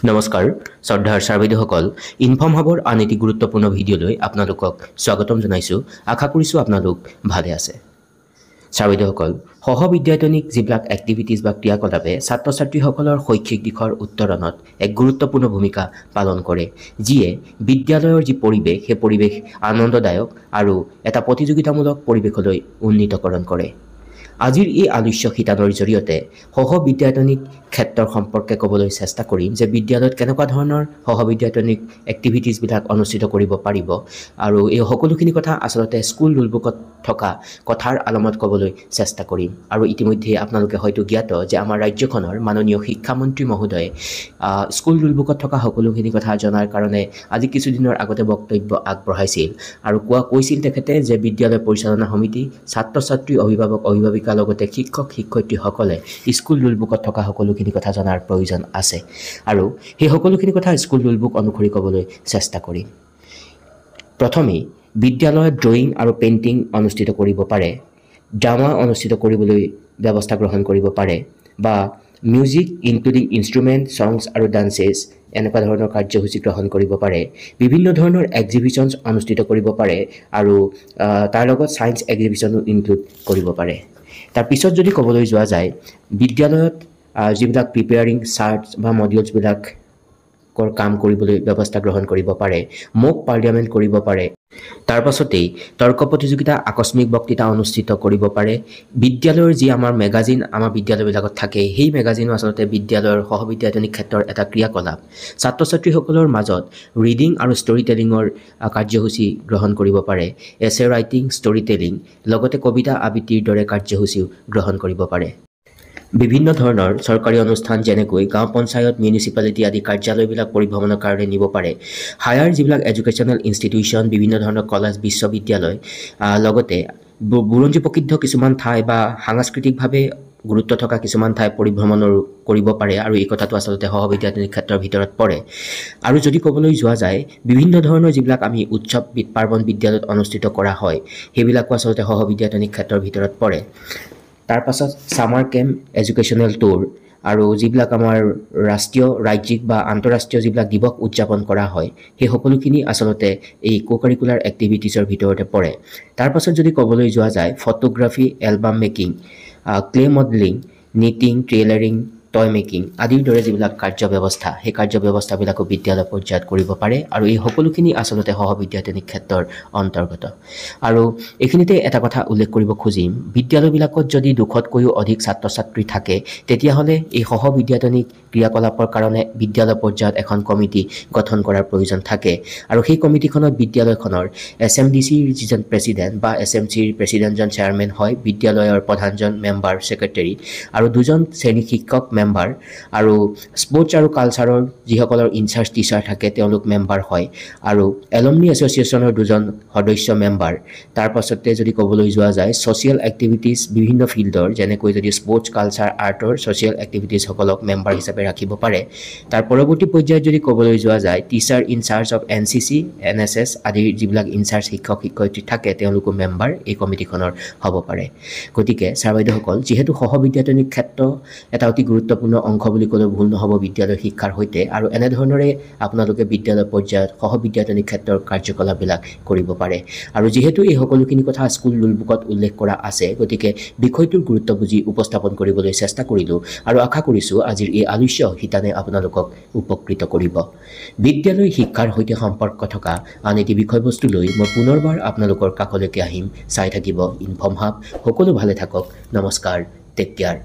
নমস্কাৰ শ্ৰদ্ধাৰ ছাৰবাইদেউসকল ইনফৰ্ম হাবৰ আন এটি গুৰুত্বপূৰ্ণ ভিডিঅ'লৈ আপোনালোকক স্বাগতম জনাইছোঁ। আশা কৰিছোঁ আপোনালোক ভালে আছে। ছাৰবাইদেউসকল সহবিদ্যায়তনিক যিবিলাক এক্টিভিটিজ বা ক্ৰিয়াকলাপে ছাত্ৰ ছাত্ৰীসকলৰ শৈক্ষিক দিশৰ উত্তৰণত এক গুৰুত্বপূৰ্ণ ভূমিকা পালন কৰে, যিয়ে বিদ্যালয়ৰ যি পৰিৱেশ সেই পৰিৱেশ আনন্দদায়ক আৰু এটা প্ৰতিযোগিতামূলক পৰিৱেশলৈ উন্নীতকৰণ কৰে। আজিৰ এই আলোচ্য শিতানৰ জৰিয়তে সহবিদ্যায়তনিক ক্ষেত্ৰৰ সম্পৰ্কে ক'বলৈ চেষ্টা কৰিম যে বিদ্যালয়ত কেনেকুৱা ধৰণৰ সহবিদ্যায়তনিক এক্টিভিটিজবিলাক অনুষ্ঠিত কৰিব পাৰিব আৰু এই সকলোখিনি কথা আচলতে স্কুল ৰুলবুকত থকা কথাৰ আলমত ক'বলৈ চেষ্টা কৰিম। আৰু ইতিমধ্যে আপোনালোকে হয়তো জ্ঞাত যে আমাৰ ৰাজ্যখনৰ মাননীয় শিক্ষামন্ত্ৰী মহোদয়ে স্কুল ৰুলবুকত থকা সকলোখিনি কথা জনাৰ কাৰণে আজি কিছুদিনৰ আগতে বক্তব্য আগবঢ়াইছিল আৰু কৈছিল তেখেতে যে বিদ্যালয় পৰিচালনা সমিতি, ছাত্ৰ ছাত্ৰী, অভিভাৱক অভিভাৱিকাৰ লগতে শিক্ষক শিক্ষয়িত্ৰীসকলে স্কুল ৰুলবুকত থকা সকলোখিনি কথা জনাৰ প্ৰয়োজন আছে আৰু সেই সকলোখিনি কথা স্কুল ৰুলবুক অনুসৰি ক'বলৈ চেষ্টা কৰিম। প্ৰথমেই বিদ্যালয়ত ড্ৰয়িং আৰু পেইণ্টিং অনুষ্ঠিত কৰিব পাৰে, ড্ৰামা অনুষ্ঠিত কৰিবলৈ ব্যৱস্থা গ্ৰহণ কৰিব পাৰে বা মিউজিক ইনক্লুডিং ইনষ্ট্ৰুমেণ্ট, ছংছ আৰু ডান্সেছ এনেকুৱা ধৰণৰ কাৰ্যসূচী গ্ৰহণ কৰিব পাৰে, বিভিন্ন ধৰণৰ এক্সিবিশ্যনছ অনুষ্ঠিত কৰিব পাৰে আৰু তাৰ লগত ছায়েন্স এক্সিবিশ্যনো ইনক্লুড কৰিব পাৰে। তাৰপিছত যদি ক'বলৈ যোৱা যায় বিদ্যালয়ত যিবিলাক প্ৰিপেয়াৰিং চাৰ্টছ বা মডিউলছবিলাকৰ কাম কৰিবলৈ ব্যৱস্থা গ্ৰহণ কৰিব পাৰে, মক পাৰ্লিয়ামেণ্ট কৰিব পাৰে, তাৰ পাছতেই তৰ্ক প্ৰতিযোগিতা, আকস্মিক বক্তৃতা অনুষ্ঠিত কৰিব পাৰে। বিদ্যালয়ৰ যি আমাৰ মেগাজিন আমাৰ বিদ্যালয়বিলাকত থাকে সেই মেগাজিনো আচলতে বিদ্যালয়ৰ সহবিদ্যায়তনিক ক্ষেত্ৰৰ এটা ক্ৰিয়াকলাপ। ছাত্ৰ ছাত্ৰীসকলৰ মাজত ৰিডিং আৰু ষ্টৰী টেলিঙৰ কাৰ্যসূচী গ্ৰহণ কৰিব পাৰে, এছে ৰাইটিং, ষ্টৰী টেলিং, লগতে কবিতা আবৃত্তিৰ দৰে কাৰ্যসূচীও গ্ৰহণ কৰিব পাৰে। বিভিন্ন ধৰণৰ চৰকাৰী অনুষ্ঠান যেনেকৈ গাঁও পঞ্চায়ত, মিউনিচিপালিটি আদি কাৰ্যালয়বিলাক পৰিভ্ৰমণৰ কাৰণে নিব পাৰে। হায়াৰ যিবিলাক এডুকেশ্যনেল ইনষ্টিটিউশ্যন, বিভিন্ন ধৰণৰ কলেজ, বিশ্ববিদ্যালয়, লগতে বুৰঞ্জী প্ৰসিদ্ধ কিছুমান ঠাই বা সাংস্কৃতিকভাৱে গুৰুত্ব থকা কিছুমান ঠাই পৰিভ্ৰমণৰ কৰিব পাৰে আৰু এই কথাটো আচলতে সহবিদ্যায়তনিক ক্ষেত্ৰৰ ভিতৰত পৰে। আৰু যদি ক'বলৈ যোৱা যায় বিভিন্ন ধৰণৰ যিবিলাক আমি উৎসৱ পাৰ্বণ বিদ্যালয়ত অনুষ্ঠিত কৰা হয় সেইবিলাকো আচলতে সহবিদ্যায়তনিক ক্ষেত্ৰৰ ভিতৰত পৰে। তাৰ পাছত ছামাৰ কেম্প, এডুকেশ্যনেল টুৰ আৰু যিবিলাক আমাৰ ৰাষ্ট্ৰীয়, ৰাজ্যিক বা আন্তঃৰাষ্ট্ৰীয় যিবিলাক দিৱস উদযাপন কৰা হয় সেই সকলোখিনি আচলতে এই কোকাৰিকুলাৰ এক্টিভিটিছৰ ভিতৰতে পৰে। তাৰ পাছত যদি ক'বলৈ যোৱা যায় photography, album making, clay modelling, knitting, tailoring, toy making আদিৰ দৰে যিবিলাক কাৰ্যব্যৱস্থা সেই কাৰ্যব্যৱস্থাবিলাকো বিদ্যালয় পৰ্যায়ত কৰিব পাৰে আৰু এই সকলোখিনি আচলতে সহবিদ্যায়তনিক ক্ষেত্ৰৰ অন্তৰ্গত। আৰু এইখিনিতে এটা কথা উল্লেখ কৰিব খুজিম, বিদ্যালয়বিলাকত যদি 200তকৈও অধিক ছাত্ৰ ছাত্ৰী থাকে তেতিয়াহ'লে এই সহবিদ্যায়তনিক ক্ৰিয়াকলাপৰ কাৰণে বিদ্যালয় পৰ্যায়ত এখন কমিটি গঠন কৰাৰ প্ৰয়োজন থাকে আৰু সেই কমিটিখনত বিদ্যালয়খনৰ SMDCৰ যিজন প্ৰেছিডেণ্ট বা SMCৰ প্ৰেছিডেণ্টজন চেয়াৰমেন হয়, বিদ্যালয়ৰ প্ৰধানজন মেম্বাৰ ছেক্ৰেটাৰী আৰু দুজন শ্ৰেণী শিক্ষক মেম্বাৰ আৰু স্পৰ্টছ আৰু কালচাৰৰ যিসকলৰ ইনচাৰ্জ টিচাৰ থাকে তেওঁলোক মেম্বাৰ হয় আৰু এলুমনি এছ'চিয়েশ্যনৰ দুজন সদস্য মেম্বাৰ। তাৰ পাছতে যদি ক'বলৈ যোৱা যায় ছ'চিয়েল এক্টিভিটিজ বিভিন্ন ফিল্ডৰ যেনেকৈ যদি স্পৰ্টছ, কালচাৰ, আৰ্টৰ ছ'চিয়েল এক্টিভিটিজসকলক মেম্বাৰ হিচাপে ৰাখিব পাৰে। তাৰ পৰৱৰ্তী পৰ্যায়ত যদি ক'বলৈ যোৱা যায় teacher in charge of NCC, NSS আদিৰ যিবিলাক ইনচাৰ্জ শিক্ষক শিক্ষয়িত্ৰী থাকে তেওঁলোকো মেম্বাৰ এই কমিটিখনৰ হ'ব পাৰে। গতিকে ছাৰ বাইদেউসকল যিহেতু সহবিদ্যায়তনিক ক্ষেত্ৰ এটা অতি গুৰুত্বপূৰ্ণ অংশ বুলি ক'লেও ভুল নহ'ব বিদ্যালয় শিক্ষাৰ সৈতে আৰু এনেধৰণৰে আপোনালোকে বিদ্যালয় পৰ্যায়ত সহবিদ্যায়তনিক ক্ষেত্ৰৰ কাৰ্যকলাপবিলাক কৰিব পাৰে। আৰু যিহেতু এই সকলোখিনি কথা স্কুল ৰুলবুকত উল্লেখ কৰা আছে গতিকে বিষয়টোৰ গুৰুত্ব বুজি উপস্থাপন কৰিবলৈ চেষ্টা কৰিলোঁ আৰু আশা কৰিছোঁ আজিৰ এই আলোচ্য শিতানে আপোনালোকক উপকৃত কৰিব। বিদ্যালয় শিক্ষাৰ সৈতে সম্পৰ্ক থকা আন এটি বিষয়বস্তু লৈ মই পুনৰবাৰ আপোনালোকৰ কাষলৈকে আহিম। চাই থাকিব ইনফৰ্ম হাব। সকলো ভালে থাকক। নমস্কাৰ, টেক কেয়াৰ।